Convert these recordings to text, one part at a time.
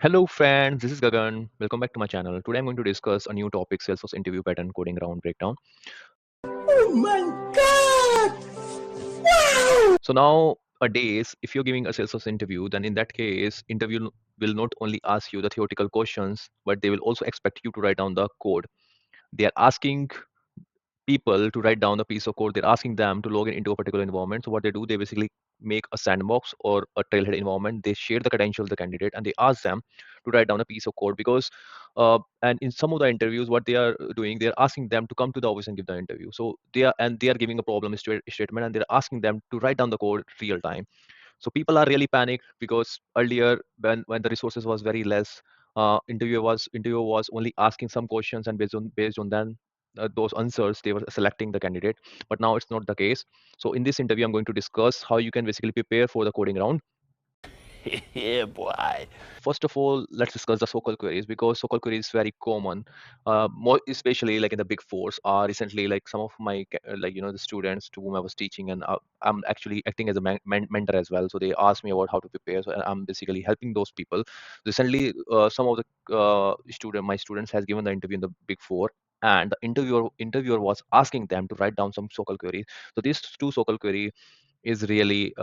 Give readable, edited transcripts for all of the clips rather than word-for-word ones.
Hello friends, this is Gagan. Welcome back to my channel. Today I'm going to discuss a new topic, Salesforce interview pattern coding round breakdown. Oh my God! Wow! So nowadays, if you're giving a Salesforce interview, then in that case, interview will not only ask you the theoretical questions, but they will also expect you to write down the code. They are asking people to write down a piece of code. They're asking them to log in into a particular environment. So what they do, they basically make a sandbox or a trailhead environment. They share the credentials of the candidate and they ask them to write down a piece of code because and in some of the interviews, what they are doing, they're asking them to come to the office and give the interview. So they are giving a problem statement and they're asking them to write down the code real time. So people are really panicked because earlier when the resources was very less, interviewer was only asking some questions and based on then those answers they were selecting the candidate. But now it's not the case. So in this interview I'm going to discuss how you can basically prepare for the coding round. Yeah, boy. First of all, let's discuss the SOQL queries because SOQL queries is very common, more especially like in the big fours. Recently, like some of my the students to whom I was teaching, and I'm actually acting as a mentor as well. So they asked me about how to prepare. So I'm basically helping those people. Recently, some of the my students has given the interview in the big four, and the interviewer was asking them to write down some SOQL queries. So these two SOQL query is really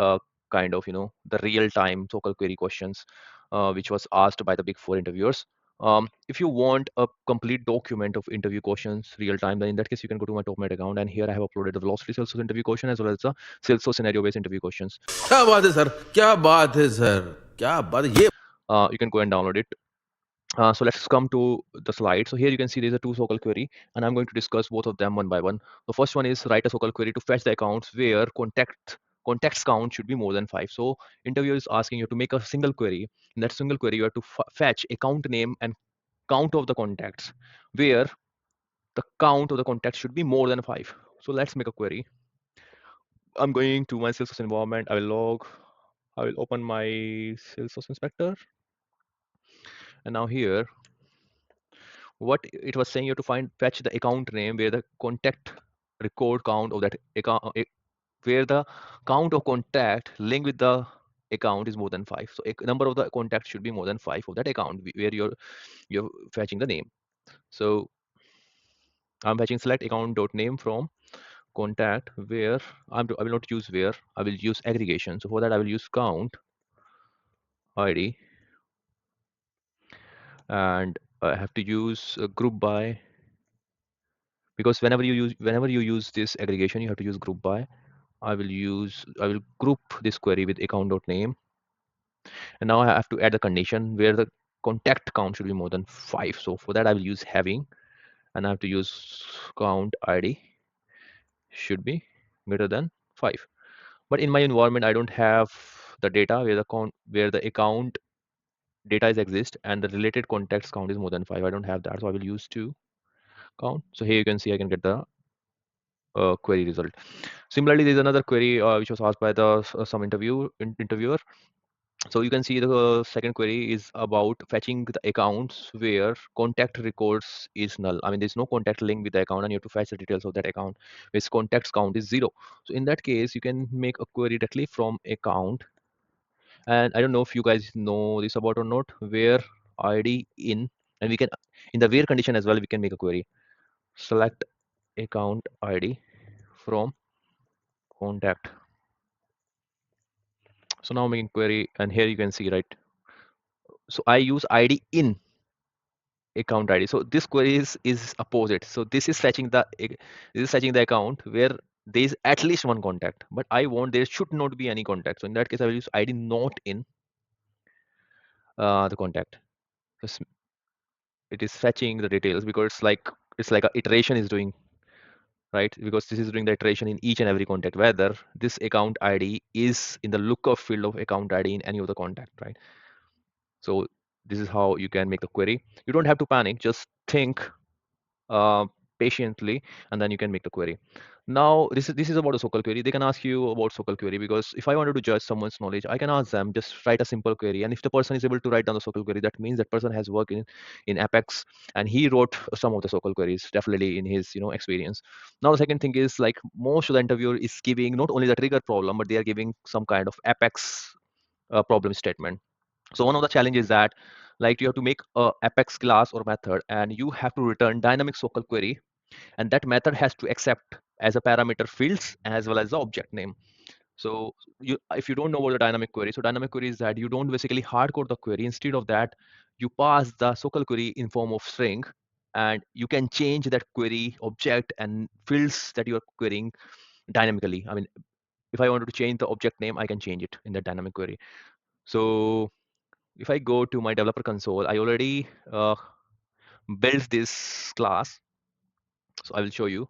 kind of the real time SOQL query questions which was asked by the big four interviewers. If you want a complete document of interview questions real time, then in that case you can go to my TopMate account, and here I have uploaded the Vlocity Salesforce interview question as well as the Salesforce scenario based interview questions. क्या बात है sir? क्या बात है sir? क्या बात है ये? You can go and download it. So let's come to the slide. So here you can see there's a two SOQL query, and I'm going to discuss both of them one by one. The first one is write a SOQL query to fetch the accounts where contacts count should be more than 5. So interviewer is asking you to make a single query. In that single query, you have to fetch account name and count of the contacts where the count of the contacts should be more than 5. So let's make a query. I'm going to my Salesforce environment. I will open my Salesforce inspector. And now here what it was saying, you have to fetch the account name where the contact record count of that account, where the count of contact linked with the account is more than 5. So a number of the contacts should be more than 5 of that account where you're fetching the name. So I'm fetching select account dot name from contact where I will not use where, I will use aggregation. So for that I will use count id, and I have to use group by, because whenever you use this aggregation you have to use group by. I will group this query with account.name, and now I have to add the condition where the contact count should be more than 5. So for that I will use having, and I have to use count id should be greater than 5. But in my environment I don't have the data where the account data is exist and the related contacts count is more than 5. I don't have that, so I will use 2 count. So here you can see I can get the query result. Similarly, there's another query which was asked by the some interviewer. So you can see the second query is about fetching the accounts where contact records is null. I mean, there's no contact link with the account, and you have to fetch the details of that account, which contacts count is 0. So in that case, you can make a query directly from account. And I don't know if you guys know this about or not, where id in, and we can in the where condition as well we can make a query. Select account id from contact. So now I'm making query, and here you can see, right? So I use id in account id. So this query is opposite. So this is fetching the account where there is at least one contact, but I want there should not be any contact. So in that case, I will use id not in the contact. Because it is fetching the details because it's like a iteration is doing, right? Because this is doing the iteration in each and every contact, whether this account id is in the lookup field of account id in any of the contact, right? So this is how you can make the query. You don't have to panic, just think uh, patiently, and then you can make the query. Now this is about a SOQL query. They can ask you about SOQL query because if I wanted to judge someone's knowledge, I can ask them just write a simple query, and if the person is able to write down the SOQL query, that means that person has worked in Apex and he wrote some of the SOQL queries definitely in his experience. Now the second thing is, like, most of the interviewer is giving not only the trigger problem, but they are giving some kind of Apex problem statement. So one of the challenges is that Like you have to make a apex class or method, and you have to return dynamic SOQL query, and that method has to accept as a parameter fields as well as the object name. So if you don't know about the dynamic query, so dynamic query is that you don't basically hardcode the query. Instead of that, you pass the SOQL query in form of string, and you can change that query object and fields that you are querying dynamically. I mean, if I wanted to change the object name, I can change it in the dynamic query. So if I go to my developer console, I already built this class. So I will show you.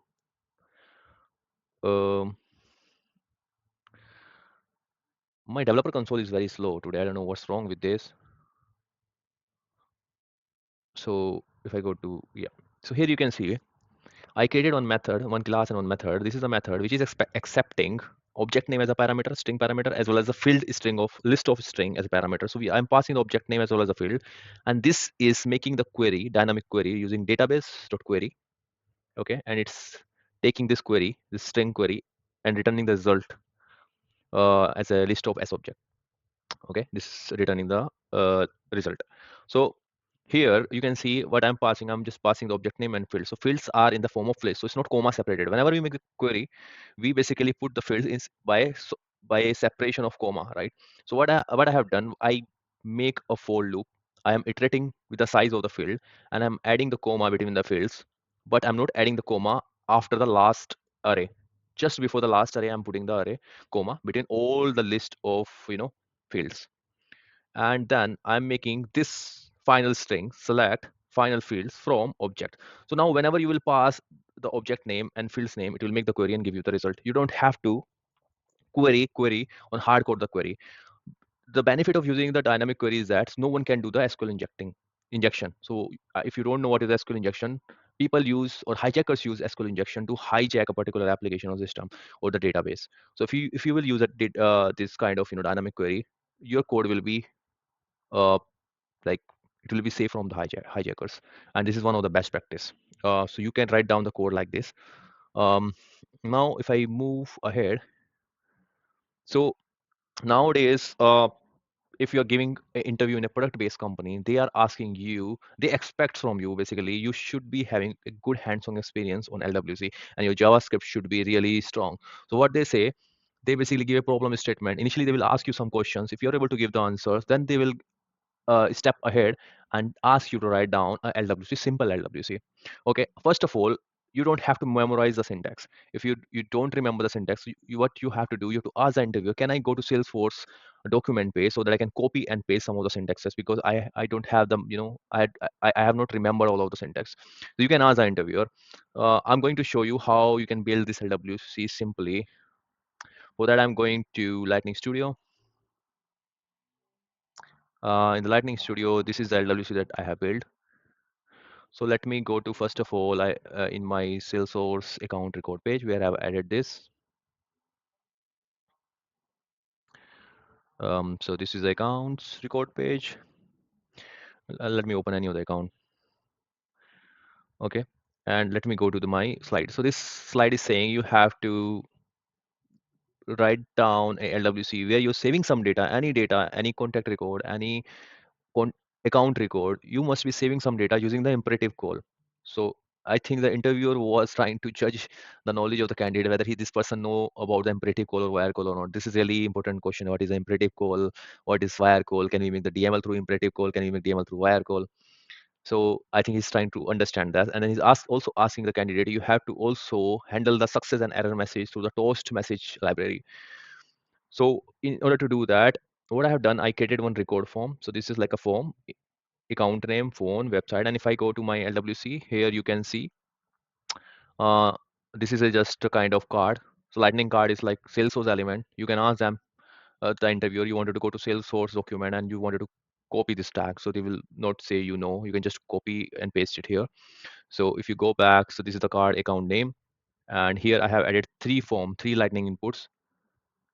Um, my developer console is very slow today. I don't know what's wrong with this. So if I go to, yeah, so here you can see I created one method, one class and one method. This is a method which is accepting object name as a parameter, string parameter, as well as a field string of list of string as a parameter. So I'm passing the object name as well as a field, and this is making the query, dynamic query using database.query. Okay, and it's taking this query, this string query, and returning the result as a list of s object. Okay, this is returning the result. So here you can see what I'm passing. I'm just passing the object name and field. So fields are in the form of list, so it's not comma separated. Whenever we make a query, we basically put the fields in by a separation of comma, right? So what I have done, I make a for loop. I am iterating with the size of the field, and I'm adding the comma between the fields, but I'm not adding the comma after the last array. Just before the last array, I'm putting the array comma between all the list of fields, and then I'm making this final string select final fields from object. So now whenever you will pass the object name and fields name, it will make the query and give you the result. You don't have to query on hard code the query. The benefit of using the dynamic query is that no one can do the SQL injection. So if you don't know what is SQL injection, people use or hijackers use SQL injection to hijack a particular application or system or the database. So if you will use this kind of dynamic query, your code will be uh, like it will be safe from the hijackers, and this is one of the best practice. So you can write down the code like this. Now if I move ahead, so nowadays if you're giving an interview in a product based company, they are asking you, they expect from you basically you should be having a good hands-on experience on LWC, and your JavaScript should be really strong. So what they say, they basically give a problem statement. Initially they will ask you some questions. If you're able to give the answers, then they will step ahead and ask you to write down a LWC, simple LWC. Okay, first of all, you don't have to memorize the syntax. If you don't remember the syntax, what you have to do, you have to ask the interviewer, can I go to Salesforce document page so that I can copy and paste some of the syntaxes, because I don't have them, I have not remembered all of the syntax. So you can ask the interviewer. I'm going to show you how you can build this LWC simply. For that, I'm going to Lightning Studio. In the Lightning Studio, this is the LWC that I have built. So let me go to, first of all, I in my Salesforce account record page where I've added this. So this is the accounts record page. Let me open any other account. Okay. And let me go to my slide. So this slide is saying you have to write down a LWC where you're saving some data, any contact record, any con account record. You must be saving some data using the imperative call. So I think the interviewer was trying to judge the knowledge of the candidate, whether this person know about the imperative call or wire call or not. This is really important question. What is the imperative call? What is wire call? Can we make the DML through imperative call? Can we make DML through wire call? So I think he's trying to understand that, and then he's also asking the candidate, you have to also handle the success and error message through the toast message library. So in order to do that, what I have done, I created one record form. So this is like a form, account name, phone, website, and if I go to my LWC, here you can see uh, this is just a kind of card. So Lightning card is like Salesforce element. You can ask them, the interviewer, you wanted to go to Salesforce document and you wanted to copy this tag. So they will not say you can just copy and paste it here. So if you go back, so this is the card account name, and here I have added three Lightning inputs: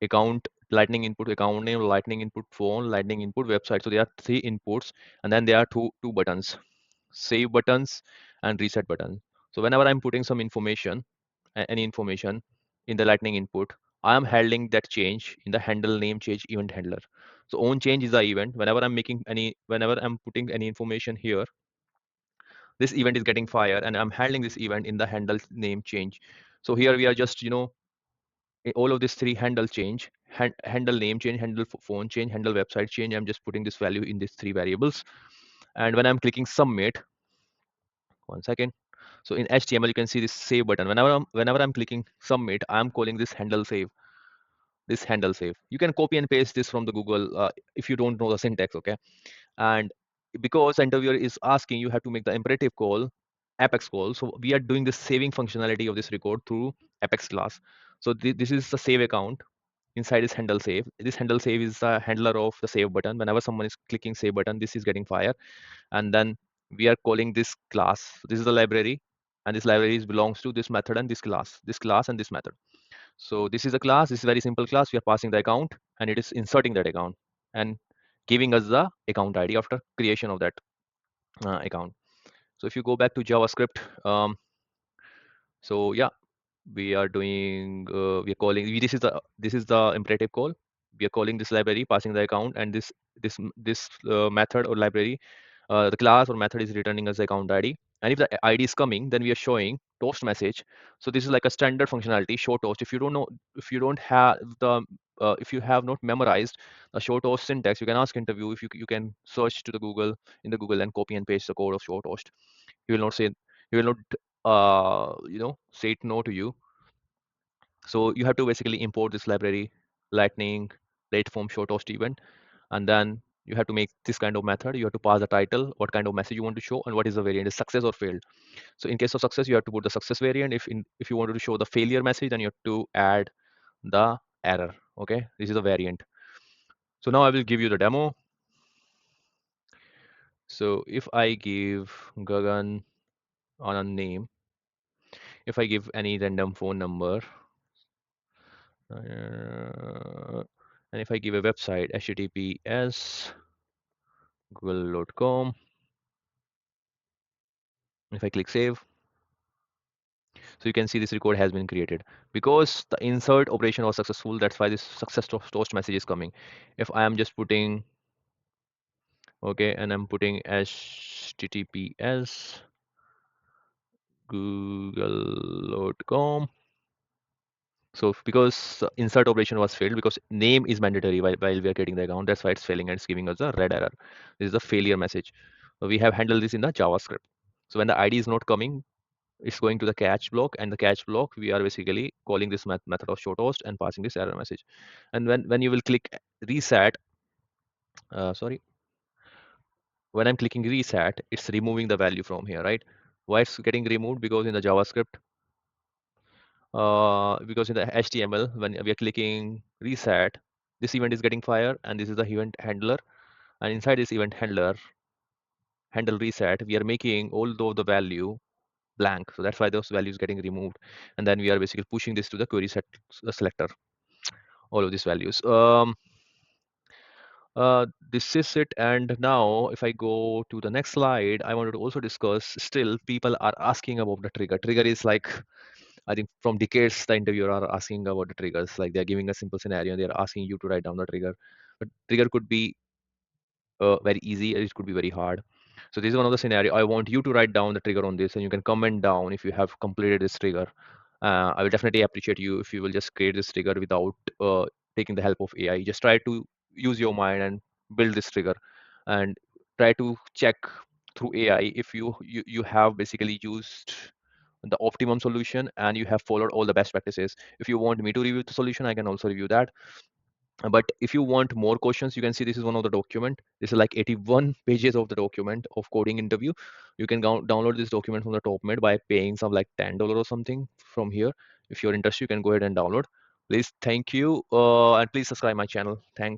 account, Lightning input, account name, Lightning input, phone, Lightning input, website. So there are three inputs, and then there are two buttons: save buttons and reset button. So whenever I'm putting some information, any information in the Lightning input, I am handling that change in the handle name change event handler. So on change is the event. Whenever I'm putting any information here, this event is getting fired, and I'm handling this event in the handle name change. So here we are just, all of these three handle change, handle name change, handle phone change, handle website change. I'm just putting this value in these three variables. And when I'm clicking submit, one second. So in HTML, you can see this save button. Whenever I'm clicking submit, I'm calling this handle save. This handle save. You can copy and paste this from the Google if you don't know the syntax, okay? And because interviewer is asking, you have to make the imperative call, apex call. So we are doing the saving functionality of this record through apex class. So this is the save account inside is handle save. This handle save is the handler of the save button. Whenever someone is clicking save button, this is getting fire. And then we are calling this class. This is the library, and this library belongs to this method and this class and this method. So this is a class. This is a very simple class. We are passing the account, and it is inserting that account and giving us the account ID after creation of that account. So if you go back to JavaScript, so yeah, we are calling, this is the imperative call. We are calling this library, passing the account, and this method or library, the class or method is returning as the account ID. And if the ID is coming, then we are showing toast message. So this is like a standard functionality, show toast. If you don't know, if you don't have the if you have not memorized the show toast syntax, you can ask interview. If you can search to the Google, in the Google, and copy and paste the code of show toast. He will not say, he will not say it no to you. So you have to basically import this library, lightning late form show toast event, and then you have to make this kind of method. You have to pass the title, what kind of message you want to show, and what is the variant, is success or failed. So in case of success, you have to put the success variant. If you wanted to show the failure message, then you have to add the error. Okay, this is a variant. So now I will give you the demo. So if I give Gagan on a name, if I give any random phone number, and if I give a website, https google.com, if I click save, so you can see this record has been created because the insert operation was successful. That's why this success toast message is coming. If I am just putting, okay, and I'm putting https google.com. So because the insert operation was failed, because name is mandatory while we are getting the account, that's why it's failing and it's giving us a red error. This is a failure message. So we have handled this in the JavaScript. So when the ID is not coming, it's going to the catch block, and the catch block, we are basically calling this method of show toast and passing this error message. And when you will click reset, sorry, when I'm clicking reset, it's removing the value from here, right? Why it's getting removed? Because in the JavaScript, because in the HTML, when we are clicking reset, this event is getting fired, and this is the event handler. And inside this event handler, handle reset, we are making all the value blank. So that's why those values getting removed. And then we are basically pushing this to the query set selector, all of these values. This is it. And now if I go to the next slide, I wanted to also discuss, still people are asking about the trigger. Trigger is like, I think from decades, the interviewer are asking about the triggers. Like they're giving a simple scenario, and they're asking you to write down the trigger. But trigger could be very easy, or it could be very hard. So this is one of the scenario. I want you to write down the trigger on this, and you can comment down if you have completed this trigger. I will definitely appreciate you if you will just create this trigger without taking the help of AI. Just try to use your mind and build this trigger, and try to check through AI if you have basically used the optimum solution and you have followed all the best practices. If you want me to review the solution, I can also review that. But if you want more questions, you can see this is one of the document. This is like 81 pages of the document of coding interview. You can download this document from the top mid by paying some like $10 or something from here. If you're interested, you can go ahead and download. Please, thank you, and please subscribe my channel. Thanks.